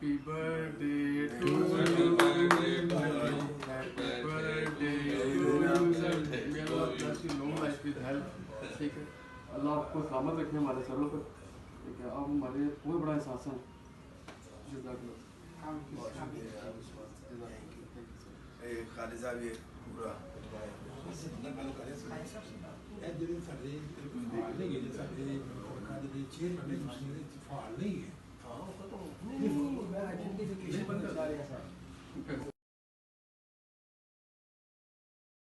Happy birthday to you. Happy birthday to you. May Allah bless you long life with health. ठीक है, अल्लाह आपको सलामत रखे हमारे सरों पर, ठीक है। आप हमारे बहुत बड़ा एहसास है। खालिजा भी पूरा नहीं है।